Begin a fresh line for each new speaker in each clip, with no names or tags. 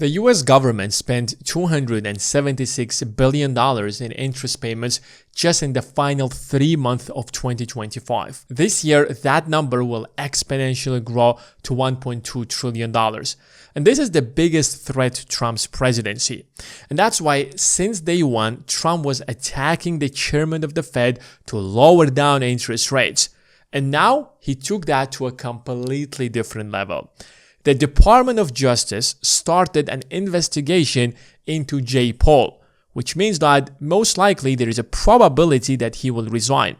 The US government spent $276 billion in interest payments just in the final 3 months of 2025. This year, that number will exponentially grow to $1.2 trillion. And this is the biggest threat to Trump's presidency. And that's why since day one, Trump was attacking the chairman of the Fed to lower down interest rates. And now he took that to a completely different level. The Department of Justice started an investigation into Jay Powell, which means that most likely there is a probability that he will resign.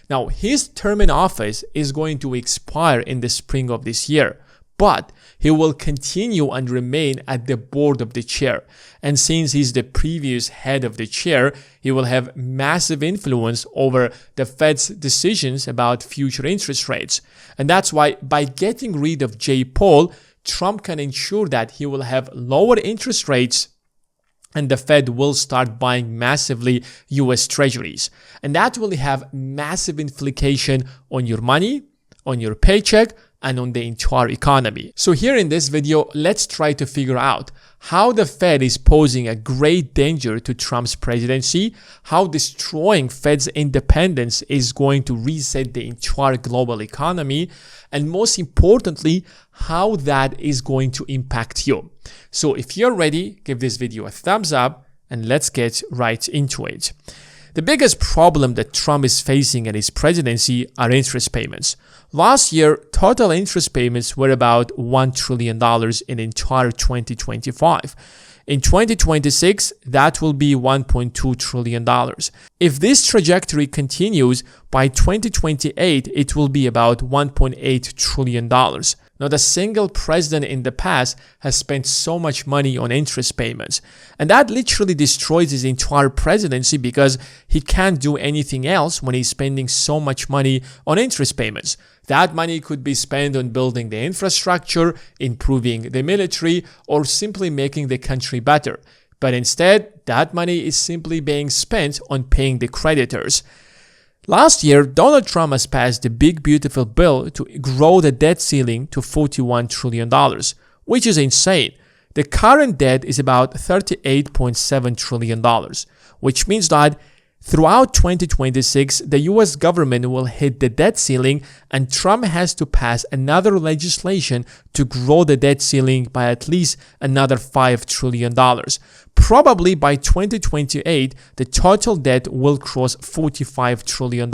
Now, his term in office is going to expire in the spring of this year, but he will continue and remain at the board of the chair. And since he's the previous head of the chair, he will have massive influence over the Fed's decisions about future interest rates. And that's why by getting rid of Jay Powell, Trump can ensure that he will have lower interest rates and the Fed will start buying massively US treasuries. And that will have massive implication on your money, on your paycheck, and on the entire economy. So here in this video, let's try to figure out how the Fed is posing a great danger to Trump's presidency, how destroying Fed's independence is going to reset the entire global economy, and most importantly, how that is going to impact you. So if you're ready, give this video a thumbs up and let's get right into it. The biggest problem that Trump is facing in his presidency are interest payments. Last year, total interest payments were about $1 trillion in entire 2025. In 2026, that will be $1.2 trillion. If this trajectory continues, by 2028, it will be about $1.8 trillion. Not a single president in the past has spent so much money on interest payments. And that literally destroys his entire presidency because he can't do anything else when he's spending so much money on interest payments. That money could be spent on building the infrastructure, improving the military, or simply making the country better. But instead, that money is simply being spent on paying the creditors. Last year, Donald Trump has passed the big beautiful bill to grow the debt ceiling to $41 trillion, which is insane. The current debt is about $38.7 trillion, which means that throughout 2026, the US government will hit the debt ceiling and Trump has to pass another legislation to grow the debt ceiling by at least another $5 trillion. Probably by 2028, the total debt will cross $45 trillion.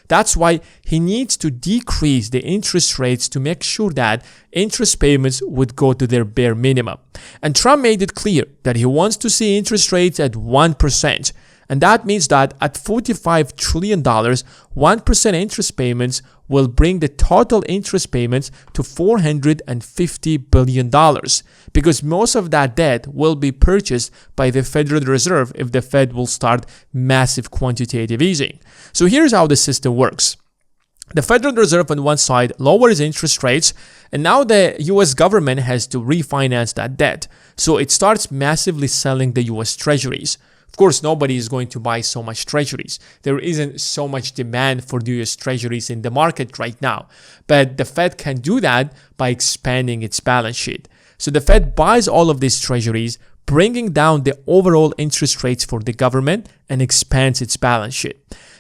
That's why he needs to decrease the interest rates to make sure that interest payments would go to their bare minimum. And Trump made it clear that he wants to see interest rates at 1%. And that means that at $45 trillion, 1% interest payments will bring the total interest payments to $450 billion because most of that debt will be purchased by the Federal Reserve if the Fed will start massive quantitative easing. So here's how the system works. The Federal Reserve on one side lowers interest rates, and now the US government has to refinance that debt. So it starts massively selling the US treasuries. Of course, nobody is going to buy so much treasuries. There isn't so much demand for the US treasuries in the market right now. But the Fed can do that by expanding its balance sheet. So the Fed buys all of these treasuries, bringing down the overall interest rates for the government and expands its balance sheet.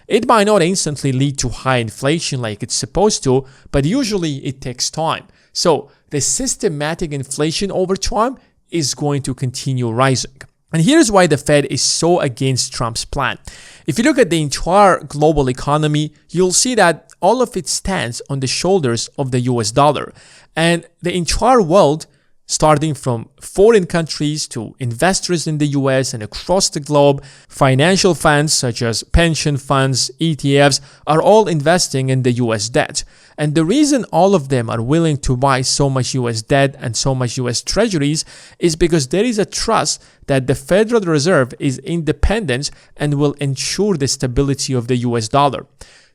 It might not instantly lead to high inflation like it's supposed to, but usually it takes time. So the systematic inflation over time is going to continue rising. And here's why the Fed is so against Trump's plan. If you look at the entire global economy, you'll see that all of it stands on the shoulders of the US dollar. And the entire world, starting from foreign countries to investors in the US and across the globe, financial funds such as pension funds, ETFs, are all investing in the US debt. And the reason all of them are willing to buy so much US debt and so much US treasuries is because there is a trust that the Federal Reserve is independent and will ensure the stability of the US dollar.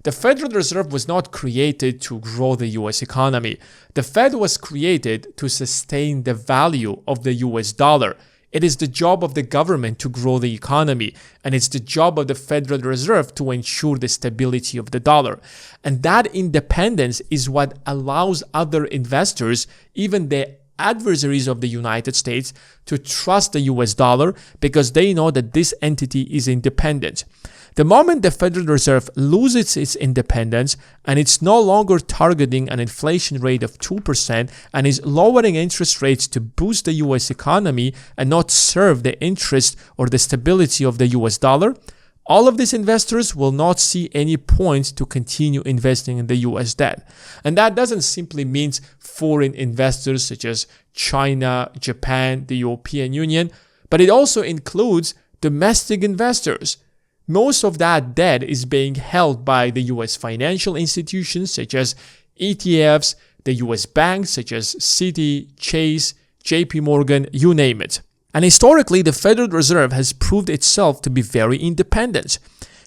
The Federal Reserve was not created to grow the US economy. The Fed was created to sustain the value of the US dollar. It is the job of the government to grow the economy, and it's the job of the Federal Reserve to ensure the stability of the dollar. And that independence is what allows other investors, even the adversaries of the United States to trust the US dollar because they know that this entity is independent. The moment the Federal Reserve loses its independence and it's no longer targeting an inflation rate of 2% and is lowering interest rates to boost the US economy and not serve the interest or the stability of the US dollar, all of these investors will not see any point to continue investing in the US debt. And that doesn't simply mean foreign investors such as China, Japan, the European Union, but it also includes domestic investors. Most of that debt is being held by the US financial institutions such as ETFs, the US banks such as Citi, Chase, JP Morgan, you name it. And historically, the Federal Reserve has proved itself to be very independent.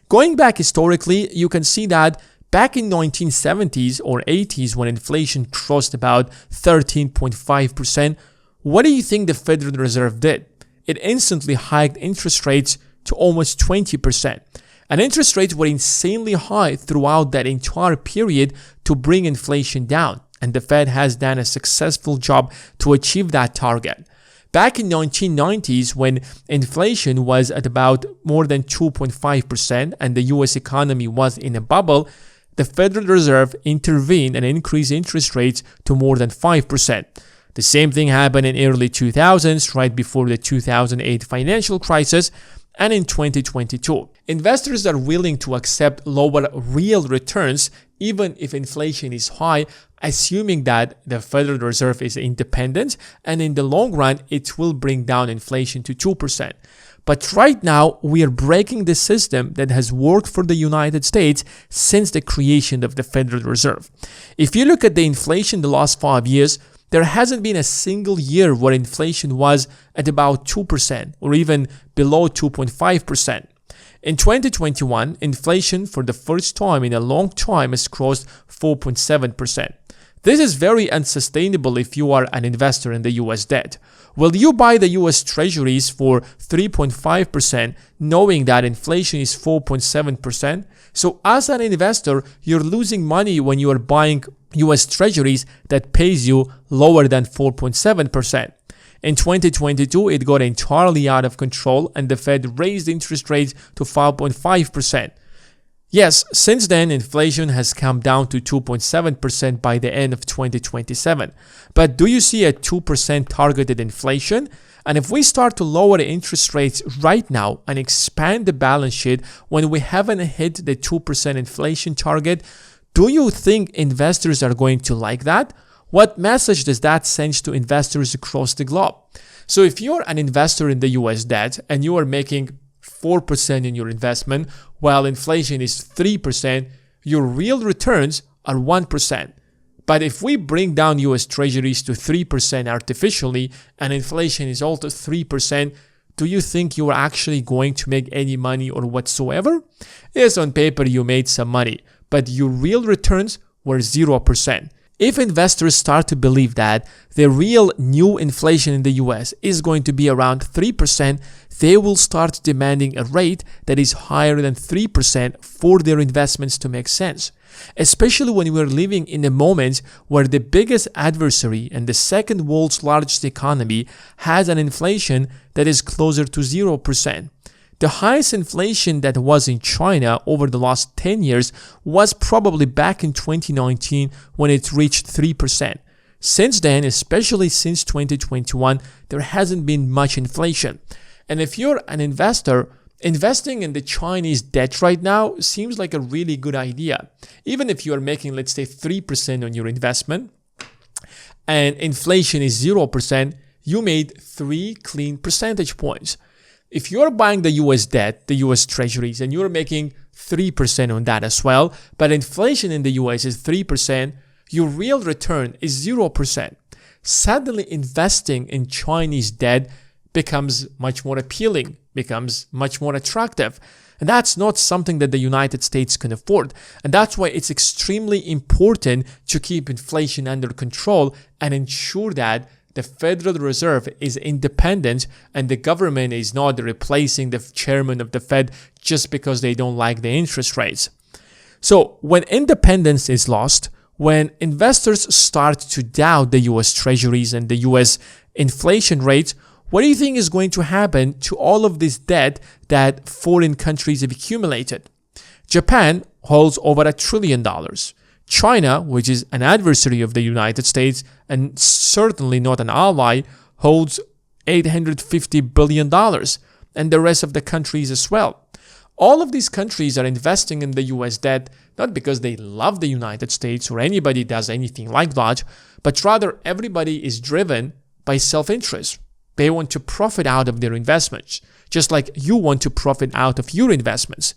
Going back historically, you can see that back in 1970s or 80s when inflation crossed about 13.5%, what do you think the Federal Reserve did? It instantly hiked interest rates to almost 20%. And interest rates were insanely high throughout that entire period to bring inflation down. And the Fed has done a successful job to achieve that target. Back in 1990s, when inflation was at about more than 2.5% and the US economy was in a bubble, the Federal Reserve intervened and increased interest rates to more than 5%. The same thing happened in early 2000s, right before the 2008 financial crisis, and in 2022. Investors are willing to accept lower real returns even if inflation is high, assuming that the Federal Reserve is independent and in the long run it will bring down inflation to 2%. But right now we are breaking the system that has worked for the United States since the creation of the Federal Reserve. If you look at the inflation the last 5 years, there hasn't been a single year where inflation was at about 2% or even below 2.5%. In 2021, inflation for the first time in a long time has crossed 4.7%. This is very unsustainable if you are an investor in the US debt. Will you buy the US Treasuries for 3.5% knowing that inflation is 4.7%? So as an investor, you're losing money when you are buying US Treasuries that pays you lower than 4.7%. In 2022, it got entirely out of control and the Fed raised interest rates to 5.5%. Yes, since then, inflation has come down to 2.7% by the end of 2027. But do you see a 2% targeted inflation? And if we start to lower the interest rates right now and expand the balance sheet when we haven't hit the 2% inflation target, do you think investors are going to like that? What message does that send to investors across the globe? So if you're an investor in the US debt and you are making 4% in your investment while inflation is 3%, your real returns are 1%. But if we bring down US Treasuries to 3% artificially and inflation is also 3%, do you think you are actually going to make any money or whatsoever? Yes, on paper you made some money, but your real returns were 0%. If investors start to believe that the real new inflation in the US is going to be around 3%, they will start demanding a rate that is higher than 3% for their investments to make sense. Especially when we're living in a moment where the biggest adversary and the second world's largest economy has an inflation that is closer to 0%. The highest inflation that was in China over the last 10 years was probably back in 2019 when it reached 3%. Since then, especially since 2021, there hasn't been much inflation. And if you're an investor, investing in the Chinese debt right now seems like a really good idea. Even if you are making, let's say, 3% on your investment and inflation is 0%, you made 3 clean percentage points. If you're buying the US debt, the US Treasuries, and you're making 3% on that as well, but inflation in the US is 3%, your real return is 0%. Suddenly, investing in Chinese debt becomes much more appealing, becomes much more attractive. And that's not something that the United States can afford. And that's why it's extremely important to keep inflation under control and ensure that the Federal Reserve is independent and the government is not replacing the chairman of the Fed just because they don't like the interest rates. So when independence is lost, when investors start to doubt the US treasuries and the US inflation rate, what do you think is going to happen to all of this debt that foreign countries have accumulated? Japan holds over $1 trillion. China, which is an adversary of the United States and certainly not an ally, holds $850 billion, and the rest of the countries as well. All of these countries are investing in the US debt not because they love the United States or anybody does anything like that, but rather everybody is driven by self-interest. They want to profit out of their investments, just like you want to profit out of your investments.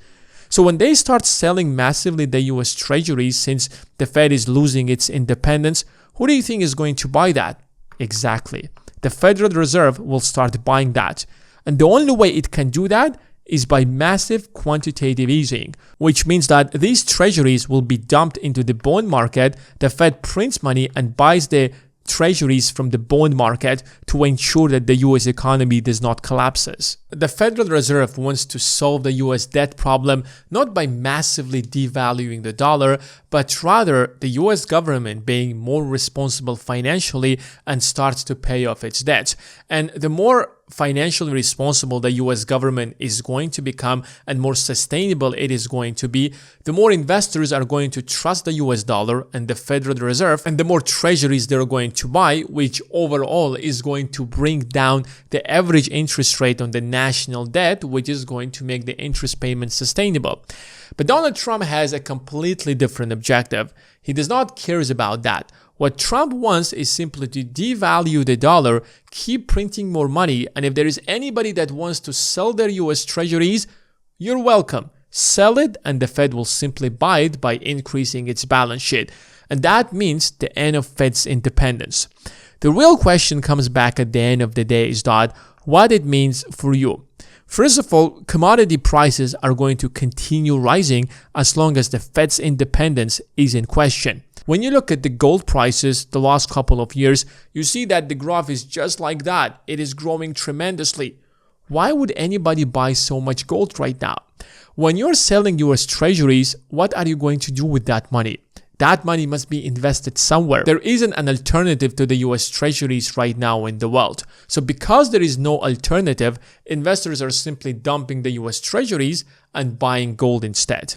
So when they start selling massively the US treasuries since the Fed is losing its independence, who do you think is going to buy that? Exactly. The Federal Reserve will start buying that. And the only way it can do that is by massive quantitative easing, which means that these treasuries will be dumped into the bond market. The Fed prints money and buys the treasuries from the bond market to ensure that the US economy does not collapse. The Federal Reserve wants to solve the US debt problem not by massively devaluing the dollar, but rather the US government being more responsible financially and starts to pay off its debt. And the more financially responsible the US government is going to become and more sustainable it is going to be, the more investors are going to trust the US dollar and the Federal Reserve, and the more treasuries they're going to buy, which overall is going to bring down the average interest rate on the national debt, which is going to make the interest payment sustainable. But Donald Trump has a completely different objective. He does not care about that. What Trump wants is simply to devalue the dollar, keep printing more money, and if there is anybody that wants to sell their US treasuries, you're welcome. Sell it and the Fed will simply buy it by increasing its balance sheet. And that means the end of Fed's independence. The real question comes back at the end of the day is that what it means for you. First of all, commodity prices are going to continue rising as long as the Fed's independence is in question. When you look at the gold prices the last couple of years, you see that the graph is just like that. It is growing tremendously. Why would anybody buy so much gold right now? When you're selling US treasuries, what are you going to do with that money? That money must be invested somewhere. There isn't an alternative to the US treasuries right now in the world. So because there is no alternative, investors are simply dumping the US treasuries and buying gold instead.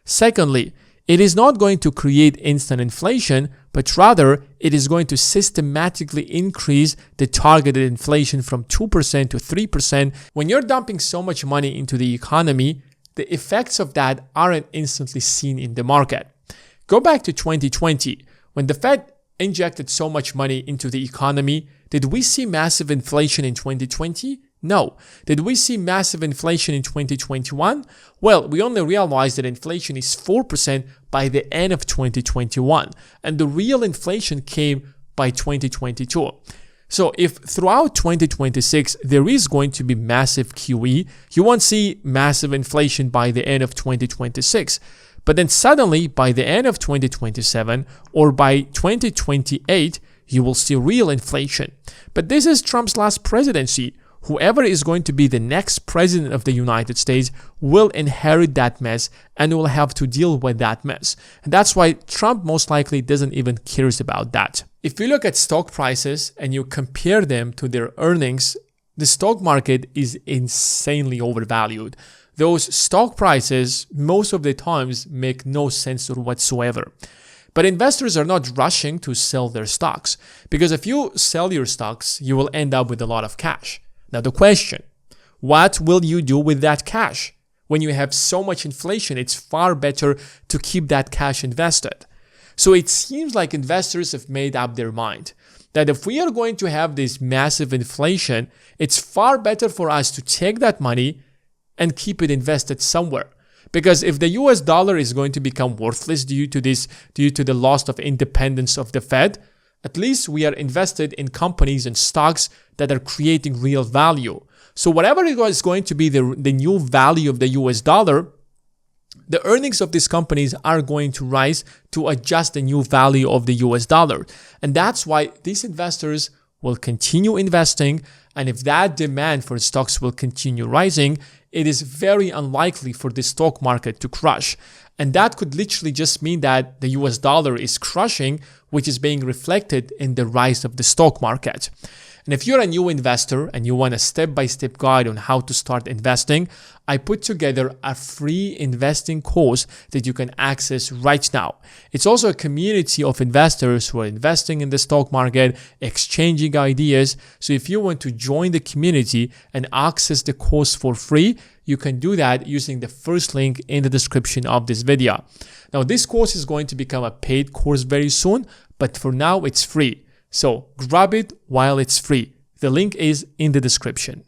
Secondly, it is not going to create instant inflation, but rather it is going to systematically increase the targeted inflation from 2% to 3%. When you're dumping so much money into the economy, the effects of that aren't instantly seen in the market. Go back to 2020. When the Fed injected so much money into the economy, did we see massive inflation in 2020? No. Did we see massive inflation in 2021? Well, we only realized that inflation is 4% by the end of 2021, and the real inflation came by 2022. So if throughout 2026 there is going to be massive QE, you won't see massive inflation by the end of 2026. But then suddenly by the end of 2027 or by 2028, you will see real inflation. But this is Trump's last presidency. Whoever is going to be the next president of the United States will inherit that mess and will have to deal with that mess. And that's why Trump most likely doesn't even care about that. If you look at stock prices and you compare them to their earnings, the stock market is insanely overvalued. Those stock prices most of the times make no sense whatsoever. But investors are not rushing to sell their stocks, because if you sell your stocks, you will end up with a lot of cash. Now the question, what will you do with that cash? When you have so much inflation, it's far better to keep that cash invested. So it seems like investors have made up their mind that if we are going to have this massive inflation, it's far better for us to take that money and keep it invested somewhere. Because if the US dollar is going to become worthless due to the loss of independence of the Fed, at least we are invested in companies and stocks that are creating real value. So whatever is going to be the new value of the US dollar, the earnings of these companies are going to rise to adjust the new value of the US dollar. And that's why these investors will continue investing. And if that demand for stocks will continue rising, it is very unlikely for the stock market to crash. And that could literally just mean that the US dollar is crushing, which is being reflected in the rise of the stock market. And if you're a new investor and you want a step-by-step guide on how to start investing, I put together a free investing course that you can access right now. It's also a community of investors who are investing in the stock market, exchanging ideas. So if you want to join the community and access the course for free, you can do that using the first link in the description of this video. Now, this course is going to become a paid course very soon, but for now it's free. So grab it while it's free. The link is in the description.